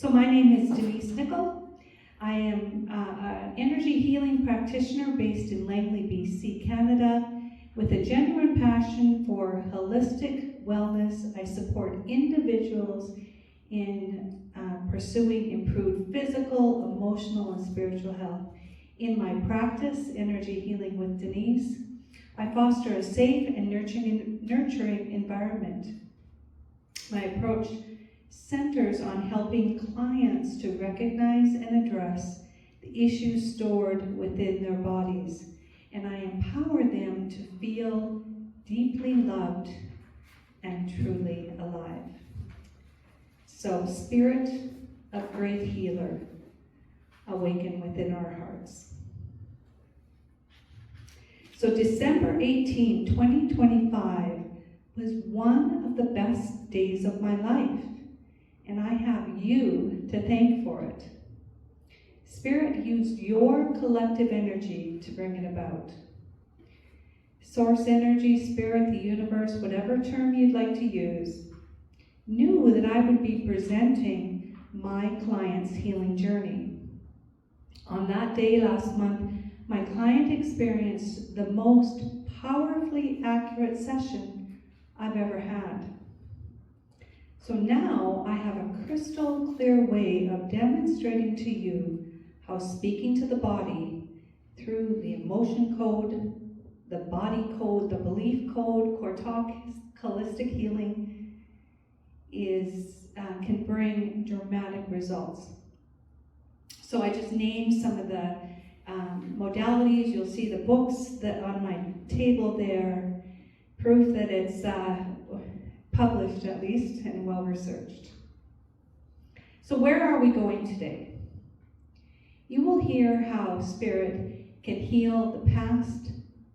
So my name is Denise Nicol. I am an energy healing practitioner based in Langley, BC, Canada, with a genuine passion for holistic wellness. I support individuals in pursuing improved physical, emotional, and spiritual health. In my practice, Energy Healing with Denise, I foster a safe and nurturing environment. My approach centers on helping clients to recognize and address the issues stored within their bodies, and I empower them to feel deeply loved and truly alive. So, Spirit of Great Healer, awaken within our hearts. So December 18, 2025 was one of the best days of my life, and I have you to thank for it. Spirit used your collective energy to bring it about. Source energy, Spirit, the universe, whatever term you'd like to use, knew that I would be presenting my client's healing journey. On that day last month, my client experienced the most powerfully accurate session I've ever had. So now I have a crystal clear way of demonstrating to you how speaking to the body through the emotion code, the body code, the belief code, CORTALK, holistic healing, can bring dramatic results. So I just named some of the modalities. You'll see the books that on my table there, proof that it's published at least and well researched. So where are we going today? You will hear how Spirit can heal the past,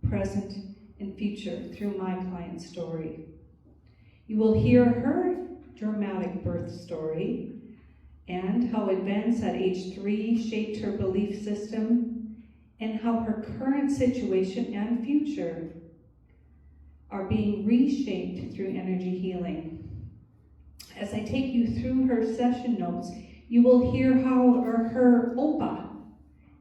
present, and future through my client's story. You will hear her dramatic birth story and how events at age 3 shaped her belief system, and how her current situation and future are being reshaped through energy healing. As I take you through her session notes, you will hear how her Opa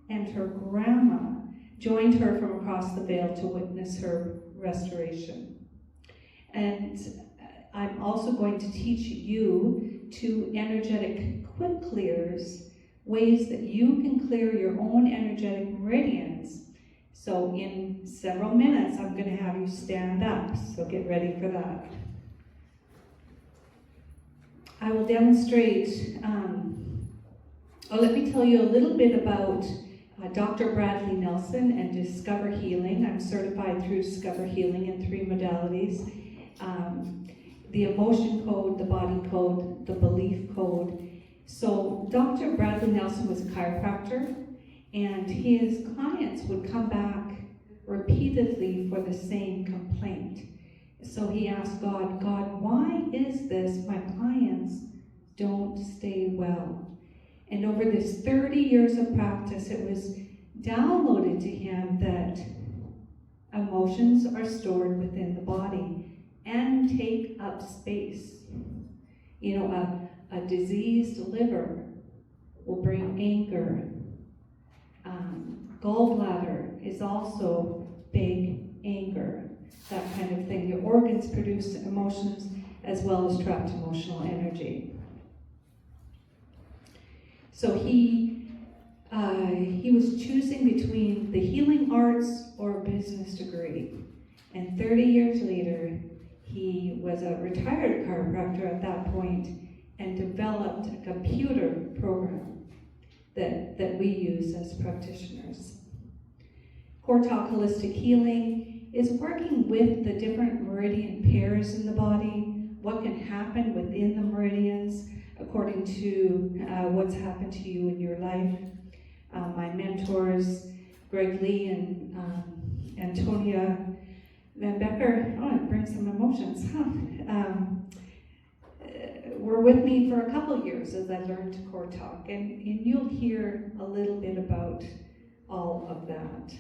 and her grandma joined her from across the veil to witness her restoration. And I'm also going to teach you 2 energetic quick clears, ways that you can clear your own energetic meridians. So in several minutes, I'm going to have you stand up, so get ready for that. I will demonstrate, let me tell you a little bit about Dr. Bradley Nelson and Discover Healing. I'm certified through Discover Healing in 3 modalities. The emotion code, the body code, the belief code. So Dr. Bradley Nelson was a chiropractor, and his clients would come back repeatedly for the same complaint. So he asked God, why is this my clients don't stay well? And over this 30 years of practice, it was downloaded to him that emotions are stored within the body and take up space. You know, a diseased liver will bring anger. Gallbladder is also big anger, that kind of thing. Your organs produce emotions as well as trapped emotional energy. So he was choosing between the healing arts or a business degree. And 30 years later, he was a retired chiropractor at that point and developed a computer program that we use as practitioners. CORTALK Holistic Healing is working with the different meridian pairs in the body, what can happen within the meridians according to what's happened to you in your life. My mentors, Greg Lee and Antonia Van Becker, it brings some emotions, were with me for a couple years as I learned CORTALK, and you'll hear a little bit about all of that.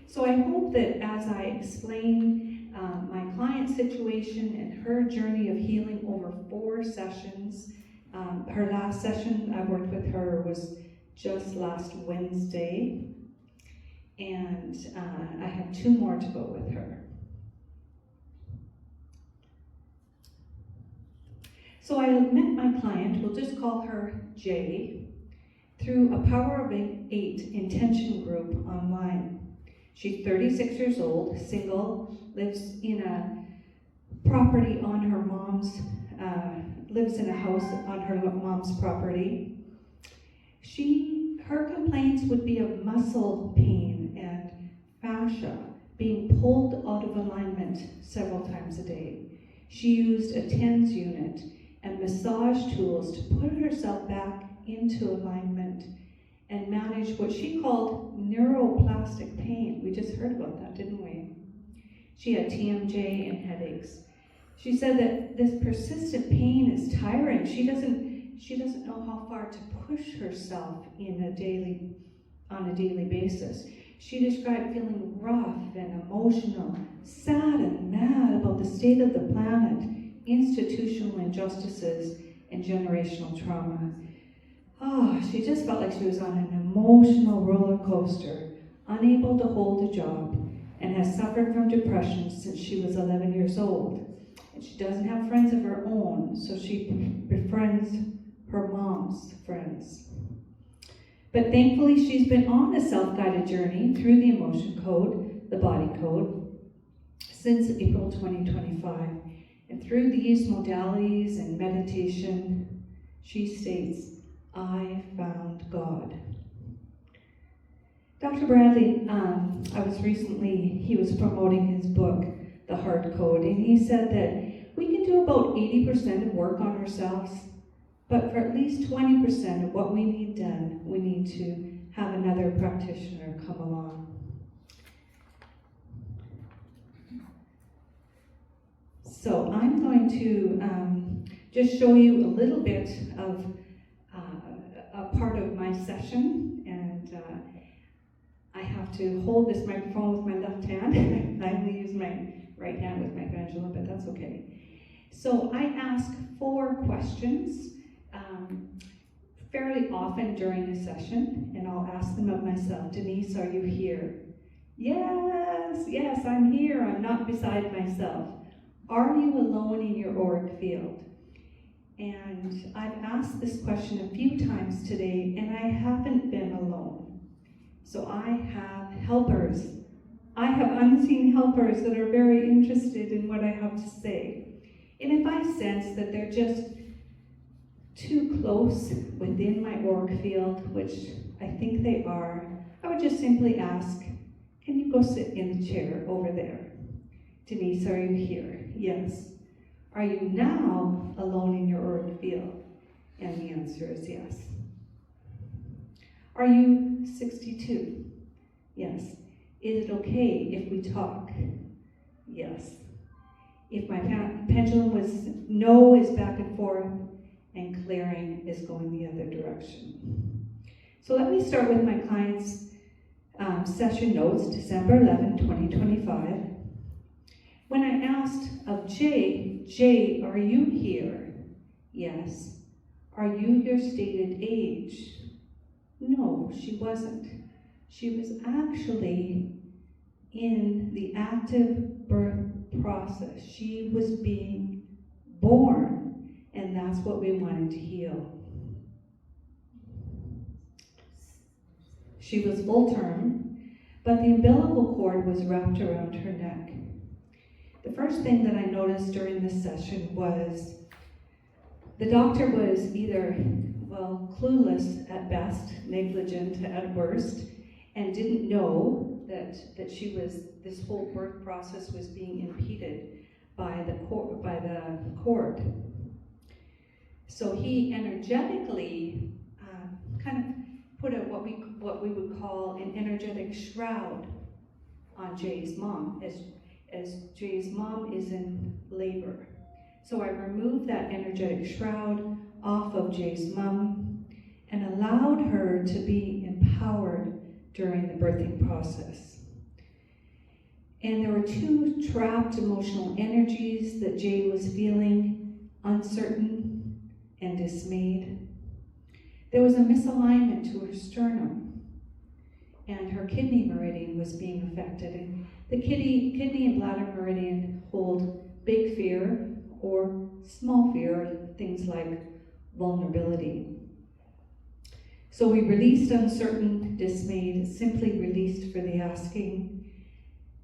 So I hope that as I explain my client's situation and her journey of healing over 4 sessions, Her last session I worked with her was just last Wednesday, and I have 2 more to go with her. So I met my client, we'll just call her Jay, through a Power of 8 intention group online. She's 36 years old, single, lives in a property on her mom's, lives in a house on her mom's property. Her complaints would be of muscle pain and fascia being pulled out of alignment several times a day. She used a TENS unit and massage tools to put herself back into alignment and manage what she called neuroplastic pain. We just heard about that, didn't we? She had TMJ and headaches. She said that this persistent pain is tiring. She doesn't know how far to push herself on a daily basis. She described feeling rough and emotional, sad and mad about the state of the planet, institutional injustices, and generational trauma. She just felt like she was on an emotional roller coaster, unable to hold a job, and has suffered from depression since she was 11 years old. And she doesn't have friends of her own, so she befriends her mom's friends. But thankfully, she's been on a self-guided journey through the emotion code, the body code, since April 2025. And through these modalities and meditation, she states, I found God. Dr. Bradley, he was promoting his book, The Heart Code, and he said that we can do about 80% of work on ourselves, but for at least 20% of what we need done, we need to have another practitioner come along. So I'm going to just show you a little bit of a part of my session, and I have to hold this microphone with my left hand. I only use my right hand with my pendulum, but that's okay. So I ask 4 questions fairly often during a session, and I'll ask them of myself. Denise, are you here? Yes, I'm here. I'm not beside myself. Are you alone in your auric field? And I've asked this question a few times today, and I haven't been alone. So I have helpers. I have unseen helpers that are very interested in what I have to say. And if I sense that they're just too close within my auric field, which I think they are, I would just simply ask, can you go sit in the chair over there? Denise, are you here? Yes. Are you now alone in your auric field? And the answer is yes. Are you 62? Yes. Is it okay if we talk? Yes. If my pendulum was no is back and forth, and clearing is going the other direction. So let me start with my client's session notes, December 11, 2025. When I asked of Jay, are you here? Yes. Are you your stated age? No, she wasn't. She was actually in the active birth process. She was being born. And that's what we wanted to heal. She was full term, but the umbilical cord was wrapped around her neck. The first thing that I noticed during this session was the doctor was either, clueless at best, negligent at worst, and didn't know that this whole birth process was being impeded by the cord. So he energetically kind of put what we would call an energetic shroud on Jay's mom, as Jay's mom is in labor. So I removed that energetic shroud off of Jay's mom and allowed her to be empowered during the birthing process. And there were 2 trapped emotional energies that Jay was feeling, uncertain and dismayed. There was a misalignment to her sternum, and her kidney meridian was being affected. And the kidney and bladder meridian hold big fear or small fear, things like vulnerability. So we released uncertain, dismayed, simply released for the asking,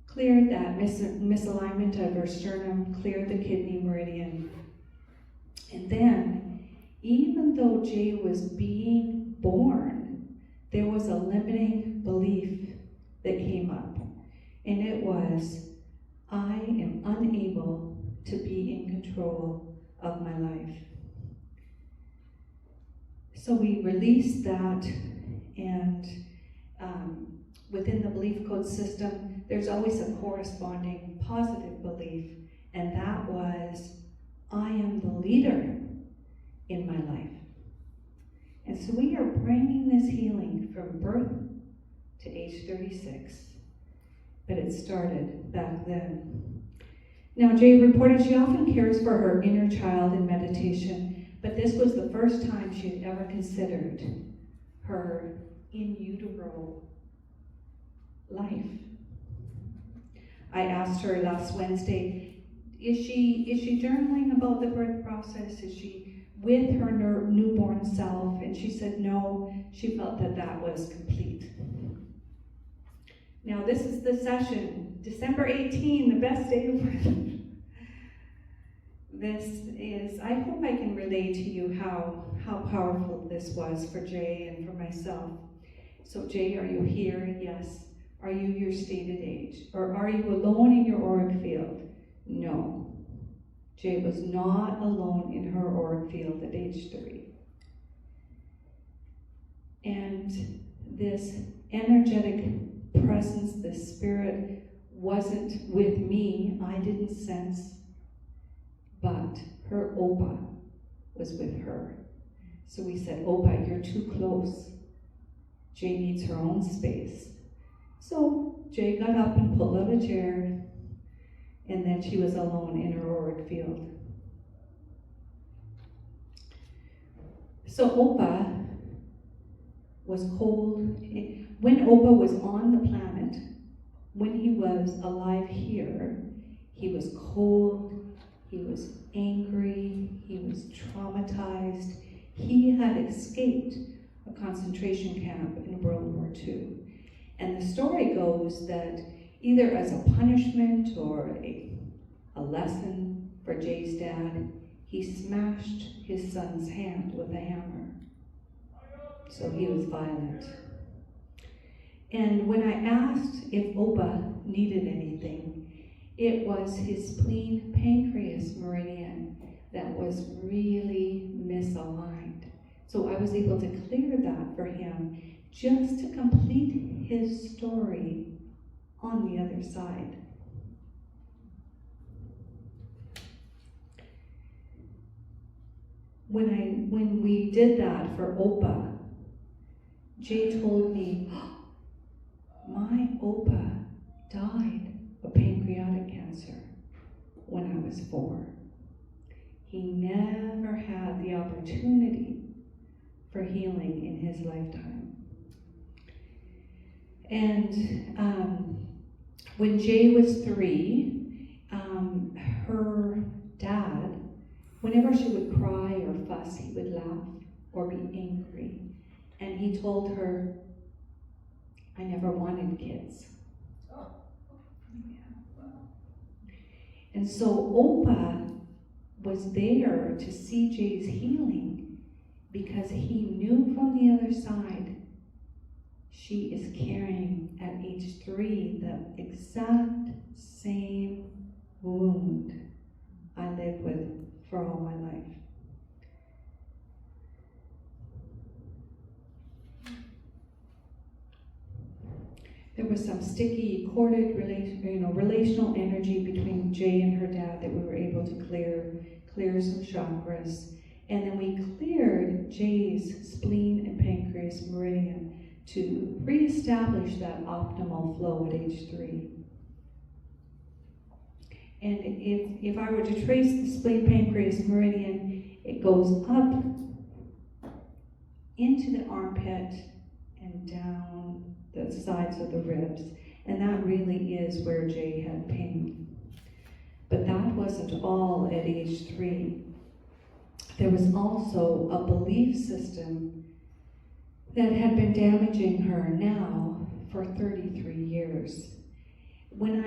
cleared that misalignment of her sternum, cleared the kidney meridian. And then, even though Jay was being born, there was a limiting belief that came up. And it was, I am unable to be in control of my life. So we released that, and within the belief code system, there's always a corresponding positive belief, and that was, I am the leader in my life. And so we are bringing this healing from birth to age 36, but it started back then. Now, Jay reported she often cares for her inner child in meditation, but this was the first time she had ever considered her in utero life. I asked her last Wednesday, is she journaling about the birth process? Is she with her newborn self? And she said no, she felt that was complete. Now this is the session, December 18, the best day of her life. This is, I hope I can relay to you how powerful this was for Jay and for myself. So Jay, are you here? Yes. Are you your stated age? Or are you alone in your auric field? No. Jay was not alone in her auric field at age 3. And this energetic presence, this spirit, wasn't with me. I didn't sense, but her Opa was with her. So we said, Opa, you're too close. Jay needs her own space. So Jay got up and pulled out a chair, and then she was alone in her auric field. So Opa was cold. When Opa was on the planet, when he was alive here, he was cold, he was angry, he was traumatized. He had escaped a concentration camp in World War II. And the story goes that either as a punishment or a lesson for Jay's dad, he smashed his son's hand with a hammer. So he was violent. And when I asked if Opa needed anything, it was his spleen pancreas meridian that was really misaligned. So I was able to clear that for him just to complete his story on the other side. When we did that for Opa, Jay told me, my Opa died of pancreatic cancer when I was 4. He never had the opportunity for healing in his lifetime. And when Jay was 3, her dad, whenever she would cry or fuss, he would laugh or be angry. And he told her, I never wanted kids. And so Opa was there to see Jay's healing because he knew from the other side she is carrying at age 3 the exact same wound I lived with for all my life. There was some sticky, corded relational energy between Jay and her dad that we were able to clear some chakras. And then we cleared Jay's spleen and pancreas meridian to reestablish that optimal flow at age 3. And if I were to trace the spleen pancreas meridian, It goes up into the armpit and down the sides of the ribs. And that really is where Jay had pain. But that wasn't all at age 3. There was also a belief system that had been damaging her now for 33 years. When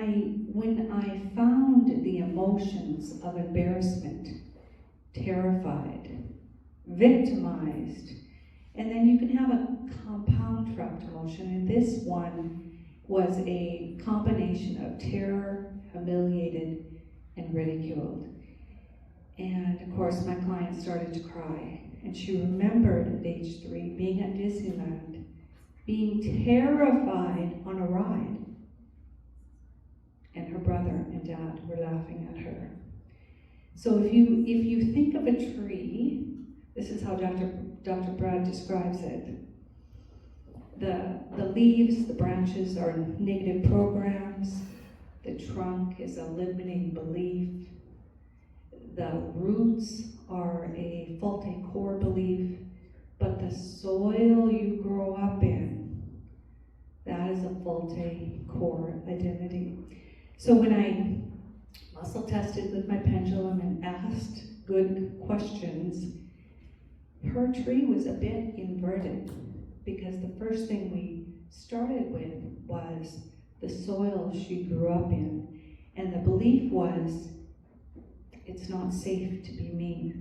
I found the emotions of embarrassment, terrified, victimized, and then you can have a compound trapped emotion, and this one was a combination of terror, humiliated, and ridiculed. And of course, my client started to cry, and she remembered at age 3 being at Disneyland, being terrified on a ride, and her brother and dad were laughing at her. So if you think of a tree, this is how Dr. Brad describes it. The leaves, the branches are negative programs. The trunk is a limiting belief. The roots are a faulty core belief. But the soil you grow up in, that is a faulty core identity. So when I muscle tested with my pendulum and asked good questions, her tree was a bit inverted, because the first thing we started with was the soil she grew up in. And the belief was, it's not safe to be me.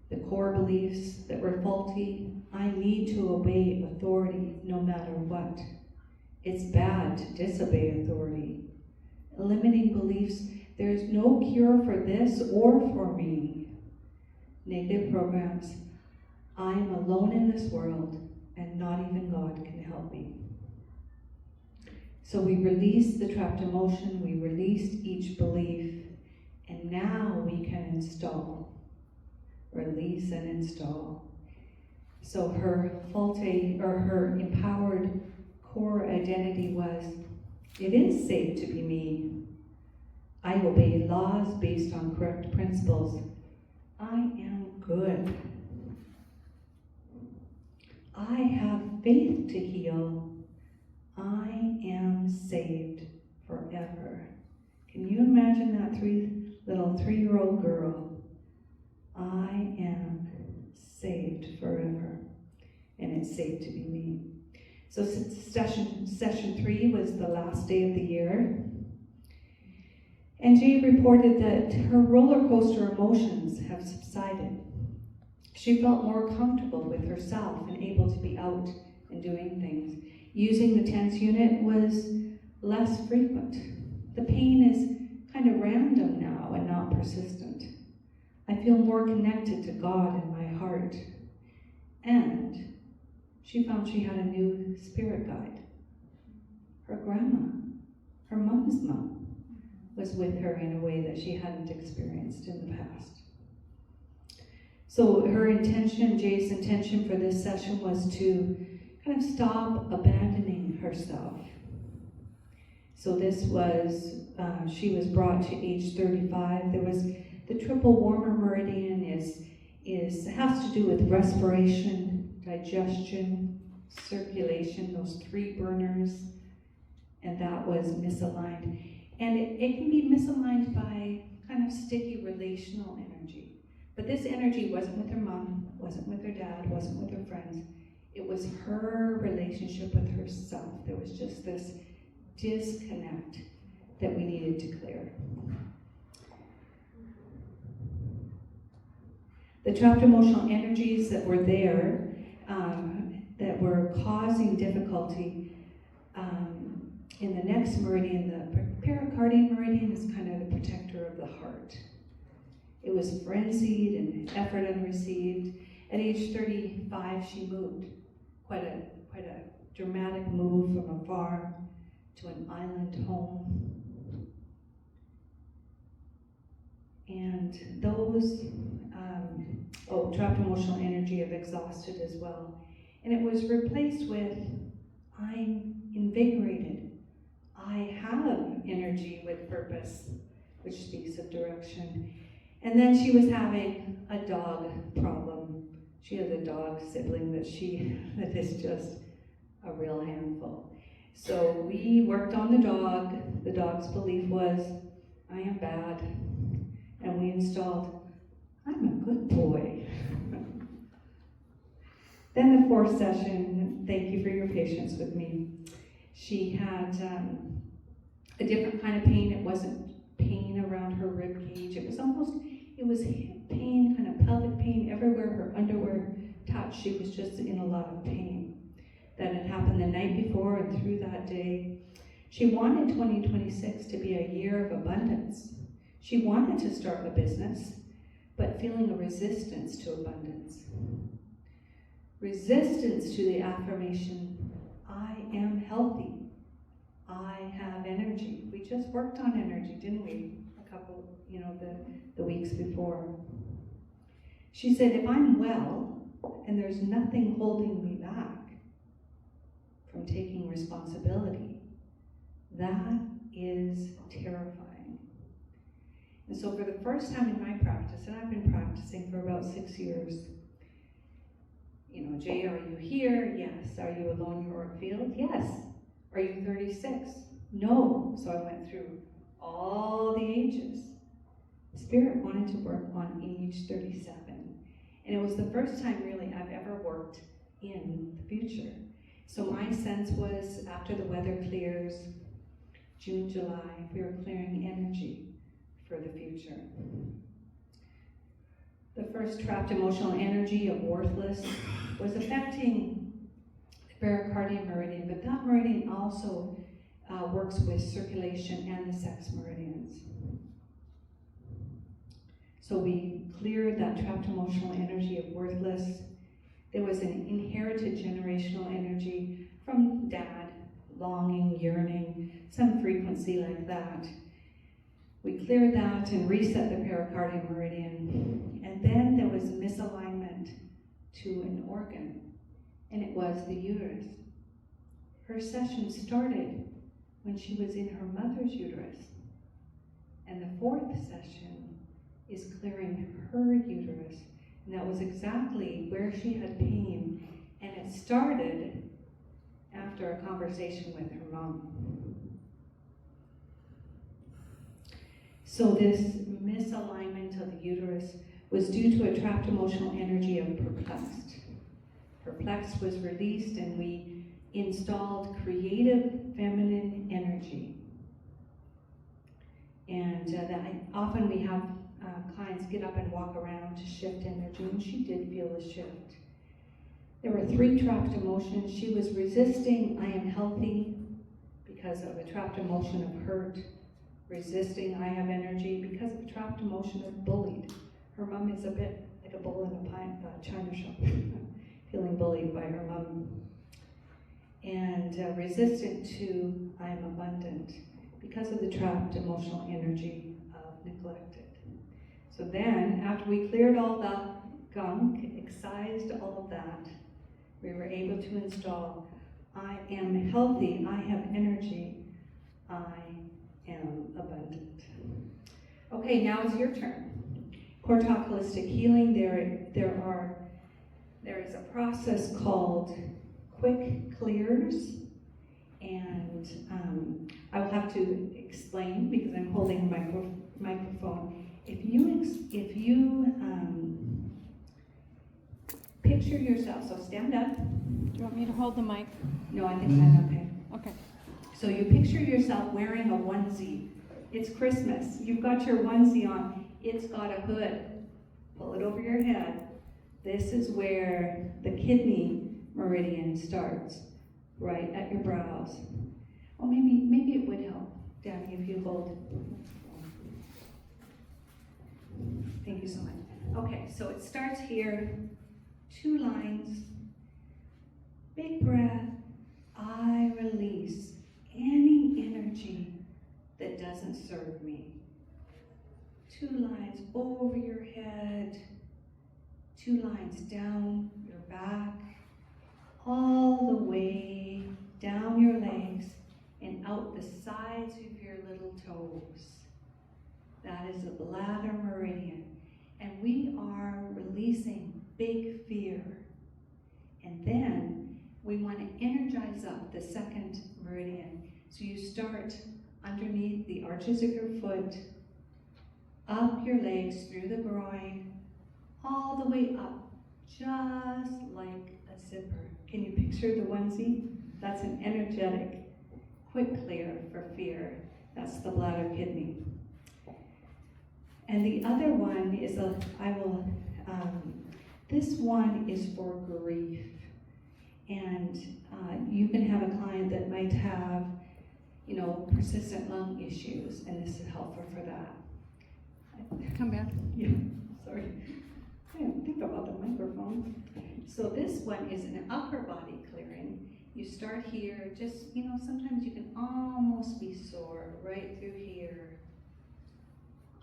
The core beliefs that were faulty, I need to obey authority no matter what. It's bad to disobey authority. Limiting beliefs, there's no cure for this or for me. Negative programs, I am alone in this world and not even God can help me. So we released the trapped emotion, we released each belief, and now we can install, release and install. So her faulty or her empowered core identity was, it is safe to be me. I obey laws based on correct principles. I am good. I have faith to heal. I am saved forever. Can you imagine that little 3-year-old girl? I am saved forever. And it's safe to be me. So session 3 was the last day of the year. And Jay reported that her roller coaster emotions have subsided. She felt more comfortable with herself and able to be out and doing things. Using the TENS unit was less frequent. The pain is kind of random now and not persistent. I feel more connected to God in my heart. And she found she had a new spirit guide. Her grandma, her mom's mom, was with her in a way that she hadn't experienced in the past. So her intention, Jay's intention for this session was to kind of stop abandoning herself. So this was, she was brought to age 35. There was the triple warmer meridian has to do with respiration, digestion, circulation, those 3 burners, and that was misaligned. And it can be misaligned by kind of sticky relational energy. But this energy wasn't with her mom, wasn't with her dad, wasn't with her friends. It was her relationship with herself. There was just this disconnect that we needed to clear. The trapped emotional energies that were there, that were causing difficulty, in the next meridian, the pericardial meridian, is kind of the protector of the heart. It was frenzied and effort unreceived. At age 35, she moved. Quite a dramatic move from a farm to an island home. And those, trapped emotional energy of exhausted as well. And it was replaced with, I'm invigorated. I have energy with purpose, which speaks of direction. And then she was having a dog problem. She has a dog sibling that is just a real handful. So we worked on the dog. The dog's belief was, I am bad. And we installed, I'm a good boy. Then the fourth session, thank you for your patience with me. She had a different kind of pain. It wasn't pain around her rib cage. It was hip pain, kind of pelvic pain everywhere her underwear touched. She was just in a lot of pain. That had happened the night before and through that day. She wanted 2026 to be a year of abundance. She wanted to start a business, but feeling a resistance to abundance. Resistance to the affirmation, I am healthy. I have energy. We just worked on energy, didn't we? A couple, the weeks before. She said, if I'm well, and there's nothing holding me back from taking responsibility, that is terrifying. And so for the first time in my practice, and I've been practicing for about 6 years, Jay, are you here? Yes. Are you alone in your work field? Yes. Are you 36? No. So I went through all the ages. Spirit wanted to work on age 37. And it was the first time really I've ever worked in the future. So my sense was after the weather clears, June, July, we were clearing energy for the future. The first trapped emotional energy of worthless was affecting the pericardium meridian, but that meridian also works with circulation and the sex meridians. So we cleared that trapped emotional energy of worthless. There was an inherited generational energy from dad, longing, yearning, some frequency like that. We cleared that and reset the pericardium meridian. And then there was misalignment to an organ, and it was the uterus. Her session started when she was in her mother's uterus. And the fourth session is clearing her uterus. And that was exactly where she had pain. And it started after a conversation with her mom. So this misalignment of the uterus was due to a trapped emotional energy of perplexed. Perplexed was released, and we installed creative feminine energy. And often we have clients get up and walk around to shift energy, and she did feel a shift. There were 3 trapped emotions. She was resisting, I am healthy, because of a trapped emotion of hurt. Resisting, I have energy, because of a trapped emotion of bullied. Her mom is a bit like a bull in a china shop, feeling bullied by her mom. And resistant to, I am abundant, because of the trapped emotional energy of neglected. So then, after we cleared all the gunk, excised all of that, we were able to install, I am healthy, I have energy, I am abundant. Okay, now it's your turn. Core Talk Holistic Healing, there is a process called quick clears, and I will have to explain because I'm holding a microphone. If you picture yourself, so stand up. Do you want me to hold the mic? No, I think I'm okay. Okay. So you picture yourself wearing a onesie. It's Christmas. You've got your onesie on. It's got a hood. Pull it over your head. This is where the kidney meridian starts, right at your brows. Well, maybe it would help, Danny, if you hold. Thank you so much. Okay, so it starts here. 2 lines. Big breath. I release any energy that doesn't serve me. 2 lines over your head. 2 lines down your back. All the way down your legs and out the sides of your little toes. That is the bladder meridian. And we are releasing big fear. And then we want to energize up the second meridian. So you start underneath the arches of your foot, up your legs, through the groin, all the way up, just like a zipper. Can you picture the onesie? That's an energetic, quick clear for fear. That's the bladder kidney. And the other one is this one is for grief. And you can have a client that might have, persistent lung issues, and this is helpful for that. Come back. Yeah, sorry. I didn't think about the microphone. So this one is an upper body clearing. You start here, just, sometimes you can almost be sore right through here.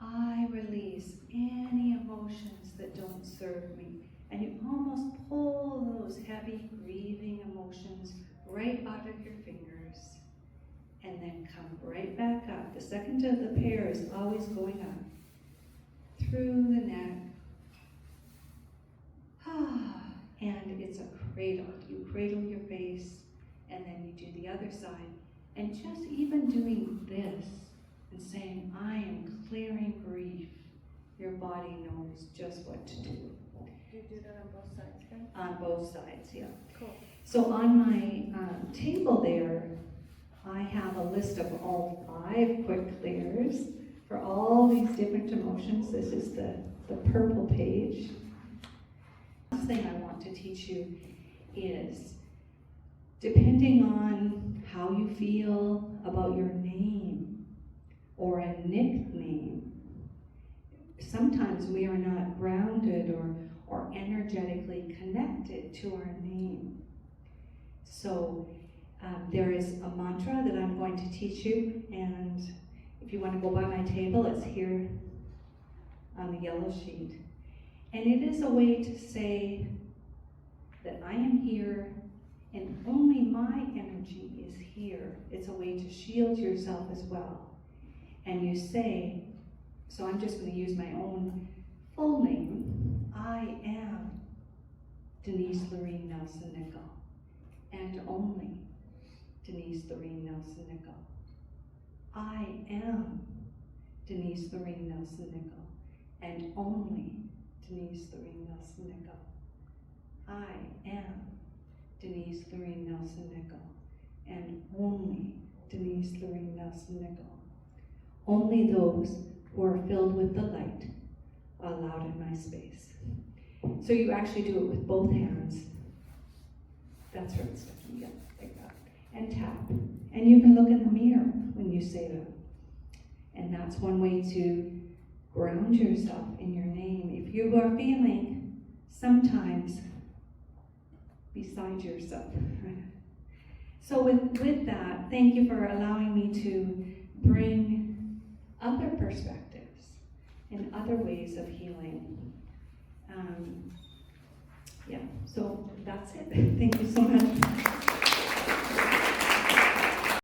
I release any emotions that don't serve me. And you almost pull those heavy, grieving emotions right out of your fingers. And then come right back up. The second of the pair is always going up. Through the neck. And it's a cradle. You cradle your face, and then you do the other side. And just even doing this and saying, I am clearing grief, your body knows just what to do. Do you do that on both sides then? On both sides, yeah. Cool. So on my table there, I have a list of all 5 quick clears for all these different emotions. This is the purple page. Last thing I want to teach you is, depending on how you feel about your name or a nickname, sometimes we are not grounded or energetically connected to our name. So there is a mantra that I'm going to teach you, and if you want to go by my table, it's here on the yellow sheet. And it is a way to say that I am here and only my energy is here. It's a way to shield yourself as well. And you say, so I'm just going to use my own full name. I am Denise Lorene Nelson-Nickel, and only Denise Lorene Nelson-Nickel. I am Denise Lorene Nelson-Nickel, and only Denise Lorene Nelson-Nickel. I am Denise Lorene Nelson-Nickel, and only Denise Lorene Nelson-Nickel. Only those who are filled with the light are allowed in my space. So you actually do it with both hands. That's right, Stephanie, yeah, like that. And tap. And you can look in the mirror when you say that. And that's one way to ground yourself in your name. If you are feeling sometimes beside yourself. So with that, thank you for allowing me to bring other perspectives and other ways of healing. So that's it. Thank you so much.